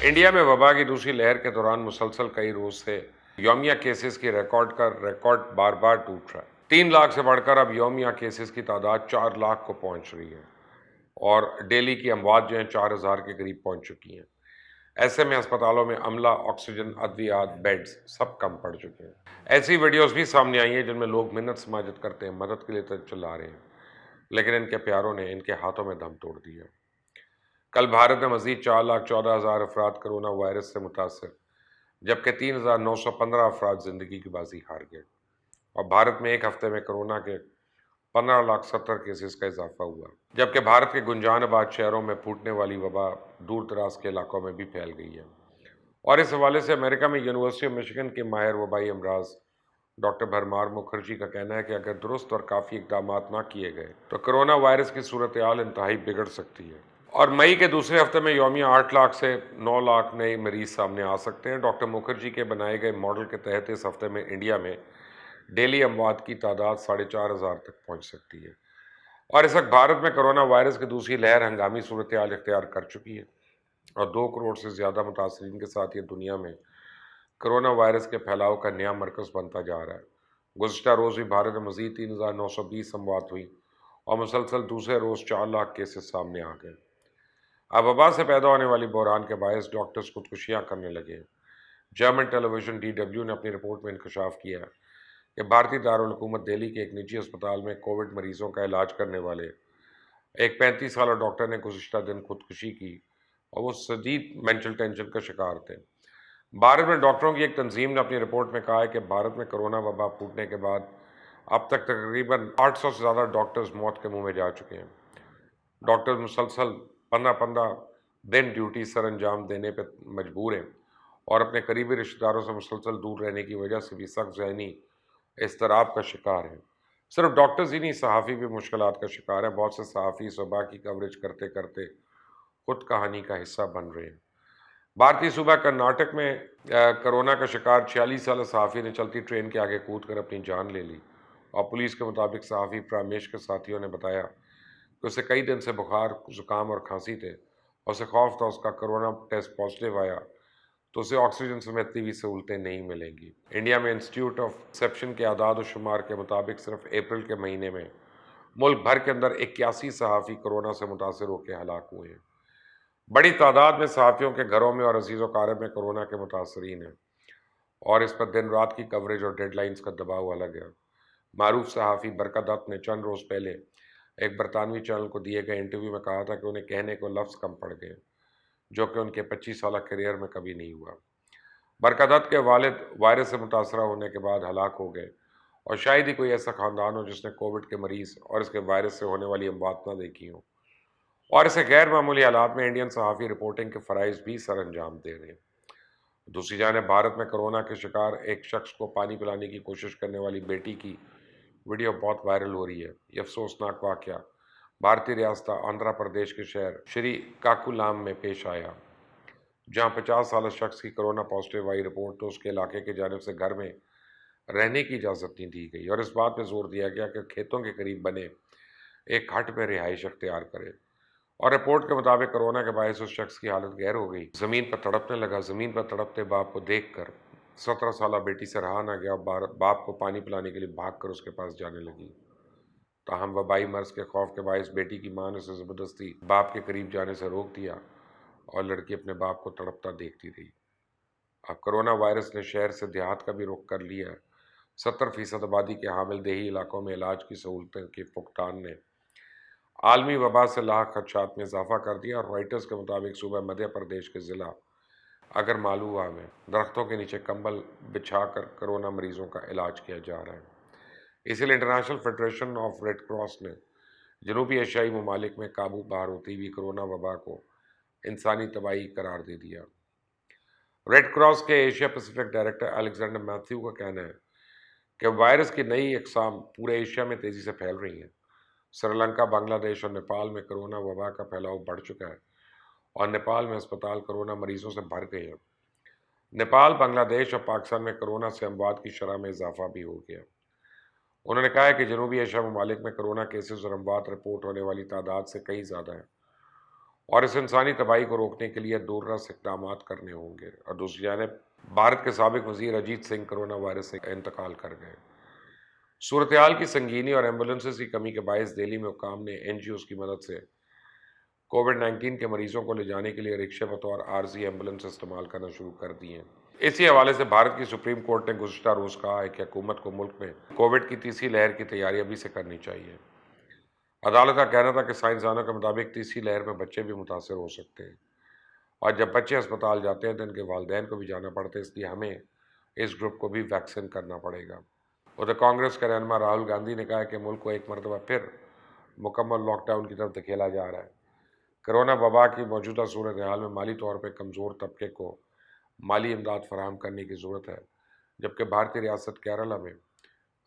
India में वबा की दूसरी लहर के दौरान मुसलसल कई रोज से यौमिया केसेस की रिकॉर्ड बार बार टूट रहा है। 3 लाख से बढ़कर अब यौमिया केसेस की तादाद 4 लाख को पहुंच रही है और डेली की अमवात जो है 4000 के करीब पहुंच चुकी हैं। ऐसे में अस्पतालों में अमला, ऑक्सीजन, अद्वियात, बेड्स सब कम पड़ चुके हैं। ऐसी वीडियोस भी सामने आई हैं जिनमें लोग मिन्नत समाजत करते हैं, मदद के लिए तो चिल्ला रहे हैं, लेकिन इनके प्यारों ने इनके हाथों में दम तोड़ दिया। कल भारत में मजीद 4,14,000 अफराद कोरोना वायरस से मुतासर, जबकि 3,915 अफराद जिंदगी की बाजी हार गए और भारत में एक हफ्ते में कोरोना के 15,70,000 केसेस का इजाफा हुआ, जबकि भारत के गुंजानाबाद शहरों में फूटने वाली वबा दूर दराज के इलाकों में भी फैल गई है। और इस हवाले से अमेरिका में यूनिवर्सिटी ऑफ मिशिगन के माहिर वबाई अमराज डॉक्टर भरमार मुखर्जी का कहना है कि अगर दुरुस्त और काफ़ी इकदाम ना किए गए तो कोरोना वायरस की सूरत हाल इंतहाई बिगड़ सकती है और मई के दूसरे हफ्ते में यौमिया 8 लाख से 9 लाख नए मरीज सामने आ सकते हैं। डॉक्टर मुखर्जी के बनाए गए मॉडल के तहत इस हफ्ते में इंडिया में डेली अमवात की तादाद 4,500 तक पहुंच सकती है और इस वक्त भारत में कोरोना वायरस की दूसरी लहर हंगामी सूरत हाल इख्तियार कर चुकी है और 2 करोड़ से ज़्यादा मुतासरीन के साथ ये दुनिया में कोरोना वायरस के फैलाव का नया मरकज़ बनता जा रहा है। गुज़श्ता रोज़ भी भारत में मज़ीद 3,920 अमवात हुई और मुसलसल दूसरे रोज़ 4 लाख केसेस सामने आ गए। अब वबा से पैदा होने वाली बहरान के बायस डॉक्टर्स खुदकुशियाँ करने लगे हैं। जर्मन टेलीविज़न DW ने अपनी रिपोर्ट में इंकशाफ किया है कि भारतीय दारुल हुकूमत दिल्ली के एक निजी अस्पताल में कोविड मरीजों का इलाज करने वाले एक 35 साला डॉक्टर ने गुज़श्ता दिन खुदकुशी की और वो शदीद मेंटल टेंशन का शिकार थे। भारत में डॉक्टरों की एक तंजीम ने अपनी रिपोर्ट में कहा है कि भारत में कोरोना वबा फूटने के बाद अब तक तकरीबन 800 से ज़्यादा डॉक्टर्स मौत के मुंह में जा चुके हैं। डॉक्टर्स मुसलसल 15-15 दिन ड्यूटी सर अंजाम देने पर मजबूर हैं और अपने करीबी रिश्तेदारों से मुसलसल दूर रहने की वजह से भी सख्त ज़हनी इज़्तिराब का शिकार हैं। सिर्फ डॉक्टर्स ही नहीं, सहाफ़ी भी मुश्किलात का शिकार है। बहुत से सहाफ़ी इस वबा की कवरेज करते करते खुद कहानी का हिस्सा बन रहे हैं। भारतीय सूबा कर्नाटक में कोरोना का शिकार 46 साला सहाफ़ी ने चलती ट्रेन के आगे कूद कर अपनी जान ले ली और पुलिस के मुताबिक सहाफ़ी प्रामेश के साथियों ने बताया कि उसे कई दिन से बुखार, ज़ुकाम और खांसी थे और उसे खौफ था उसका कोरोना टेस्ट पॉजिटिव आया तो उसे ऑक्सीजन समेत भी सहूलतें नहीं मिलेंगी। इंडिया में इंस्टीट्यूट ऑफ एक्सेप्शन के आदाद और शुमार के मुताबिक सिर्फ अप्रैल के महीने में मुल्क भर के अंदर 81 सहाफ़ी कोरोना से मुतासर होकर हलाक हुए हैं। बड़ी तादाद में सहाफ़ियों के घरों में और अजीज़ क़ारिब में कोरोना के मुतासरीन हैं और इस पर दिन रात की कवरेज और डेडलाइंस का दबाव अलग है। मारूफ सहाफ़ी बरकत दत्त ने चंद रोज़ पहले एक बरतानवी चैनल को दिए गए इंटरव्यू में कहा था कि उन्हें कहने को लफ्ज़ कम पड़ गए, जो कि उनके 25 साल करियर में कभी नहीं हुआ। बरकत दत्त के वालिद वायरस से मुतासरा होने के बाद हलाक हो गए और शायद ही कोई ऐसा ख़ानदान हो जिसने कोविड के मरीज़ और इसके वायरस से होने वाली अमवात ना देखी हो। और ऐसे गैर मामूली हालात में इंडियन सहाफ़ी रिपोर्टिंग के फ़राइज़ भी सर अंजाम दे रहे हैं। दूसरी जानिब भारत में कोरोना के शिकार एक शख्स को पानी पिलाने की कोशिश करने वाली बेटी की वीडियो बहुत वायरल हो रही है। ये अफसोसनाक वाक़या भारतीय रियासत आंध्र प्रदेश के शहर श्रीकाकुलम में पेश आया, जहाँ 50 साल शख्स की कोरोना पॉजिटिव आई रिपोर्ट तो उसके इलाके की जानिब से घर में रहने की इजाज़त नहीं दी गई और इस बात पर जोर दिया गया कि खेतों के करीब बने एक हट में रिहाइश अख्तियार करे। और रिपोर्ट के मुताबिक कोरोना के बायस उस शख्स की हालत गैर हो गई, ज़मीन पर तड़पने लगा। ज़मीन पर तड़पते बाप को देखकर 17 साला बेटी से रहा ना गया, बाप को पानी पिलाने के लिए भागकर उसके पास जाने लगी। ताहम वबाई मर्ज के खौफ के बायस बेटी की मां ने उसे ज़बरदस्ती बाप के करीब जाने से रोक दिया और लड़की अपने बाप को तड़पता देखती रही। अब कोरोना वायरस ने शहर से देहात का भी रुख कर लिया है। 70% आबादी के हामिल देही इलाकों में इलाज की सहूलतें के फुकटान ने आलमी वबा से लाख खदशात में इजाफा कर दिया और रॉयटर्स के मुताबिक सूबह मध्य प्रदेश के ज़िला अगर मालूआ में दरख्तों के नीचे कंबल बिछाकर कोरोना मरीजों का इलाज किया जा रहा है। इसीलिए international federation of red cross ने जनूबी एशियाई ममालिक में काबू पार होती हुई कोरोना वबा को इंसानी तबाही करार दे दिया। रेड क्रॉस के Asia Pacific director Alexander Matthew का कहना है कि वायरस की नई अक़साम पूरे एशिया में तेज़ी से फैल रही हैं। श्रीलंका, बांग्लादेश और नेपाल में कोरोना वबा का फैलाव बढ़ चुका है और नेपाल में अस्पताल कोरोना मरीजों से भर गए हैं। नेपाल, बांग्लादेश और पाकिस्तान में कोरोना से अमवात की शरह में इजाफा भी हो गया। उन्होंने कहा है कि जनूबी एशिया ममालिक में कोरोना केसेस और अमवात रिपोर्ट होने वाली तादाद से कहीं ज़्यादा है اور اس انسانی تباہی کو روکنے کے لیے دور رس اقدامات کرنے ہوں گے۔ اور دوسری جانب بھارت کے سابق وزیر اجیت سنگھ کرونا وائرس سے انتقال کر گئے۔ صورتحال کی سنگینی اور ایمبولینسز کی کمی کے باعث دہلی میں حکام نے این جی اوز کی مدد سے کووڈ-19 کے مریضوں کو لے جانے کے لیے رکشے بطور عارضی ایمبولینس استعمال کرنا شروع کر دی ہیں۔ اسی حوالے سے بھارت کی سپریم کورٹ نے گزشتہ روز کہا ہے کہ حکومت کو ملک میں کووڈ کی تیسری لہر کی تیاری ابھی سے کرنی چاہیے۔ عدالت کا کہنا تھا کہ سائنسدانوں کے مطابق تیسری لہر میں بچے بھی متاثر ہو سکتے ہیں، اور جب بچے اسپتال جاتے ہیں تو ان کے والدین کو بھی جانا پڑتا ہے، اس لیے ہمیں اس گروپ کو بھی ویکسین کرنا پڑے گا۔ ادھر کانگریس کے رہنما راہل گاندھی نے کہا ہے کہ ملک کو ایک مرتبہ پھر مکمل لاک ڈاؤن کی طرف دھکیلا جا رہا ہے۔ کرونا وبا کی موجودہ صورتحال میں مالی طور پہ کمزور طبقے کو مالی امداد فراہم کرنے کی ضرورت ہے، جبکہ بھارتی ریاست کیرلا میں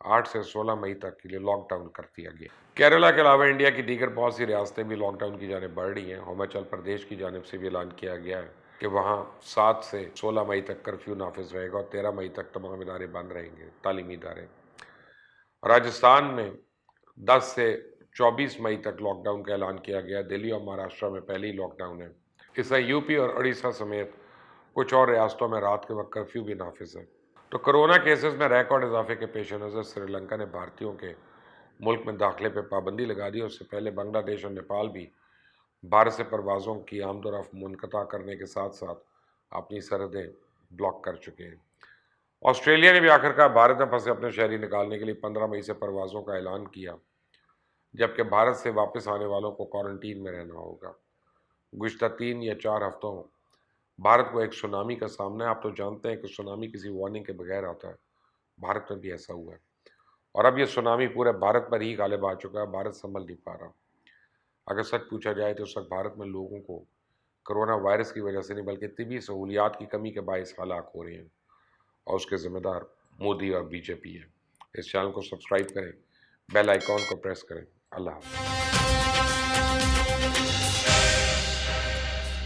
8 سے 16 مئی تک کے لیے لاک ڈاؤن کر دیا گیا۔ کیرلا کے علاوہ انڈیا کی دیگر بہت سی ریاستیں بھی لاک ڈاؤن کی جانب بڑھ رہی ہیں۔ ہماچل پردیش کی جانب سے بھی اعلان کیا گیا ہے کہ وہاں 7 سے 16 مئی تک کرفیو نافذ رہے گا اور 13 مئی تک تمام ادارے بند رہیں گے، تعلیمی ادارے۔ راجستھان میں 10 سے 24 مئی تک لاک ڈاؤن کا اعلان کیا گیا۔ دلی اور مہاراشٹر میں پہلی لاک ڈاؤن ہے۔ اس طرح یو پی اور اڑیسہ سمیت کچھ اور ریاستوں میں رات کے وقت کرفیو بھی نافذ ہے۔ تو کرونا کیسز میں ریکارڈ اضافے کے پیش نظر سری لنکا نے بھارتیوں کے ملک میں داخلے پہ پابندی لگا دی۔ اس سے پہلے بنگلہ دیش اور نیپال بھی بھارت سے پروازوں کی آمد و رفت منقطع کرنے کے ساتھ ساتھ اپنی سرحدیں بلاک کر چکے ہیں۔ آسٹریلیا نے بھی آخرکار بھارت میں پھنسے اپنے شہری نکالنے کے لیے 15 مئی سے پروازوں کا اعلان کیا، جبکہ بھارت سے واپس آنے والوں کو کوارنٹین میں رہنا ہوگا۔ گزشتہ 3 یا 4 ہفتوں بھارت کو ایک سونامی کا سامنا ہے۔ آپ تو جانتے ہیں کہ سونامی کسی وارننگ کے بغیر آتا ہے، بھارت میں بھی ایسا ہوا ہے، اور اب یہ سونامی پورے بھارت پر ہی غالب آ چکا ہے۔ بھارت سنبھل نہیں پا رہا۔ اگر سچ پوچھا جائے تو اس وقت بھارت میں لوگوں کو کرونا وائرس کی وجہ سے نہیں بلکہ طبی سہولیات کی کمی کے باعث ہلاک ہو رہے ہیں، اور اس کے ذمہ دار مودی اور بی جے پی ہے۔ اس چینل کو سبسکرائب کریں، بیل آئیکن کو پریس کریں۔ اللہ حافظ۔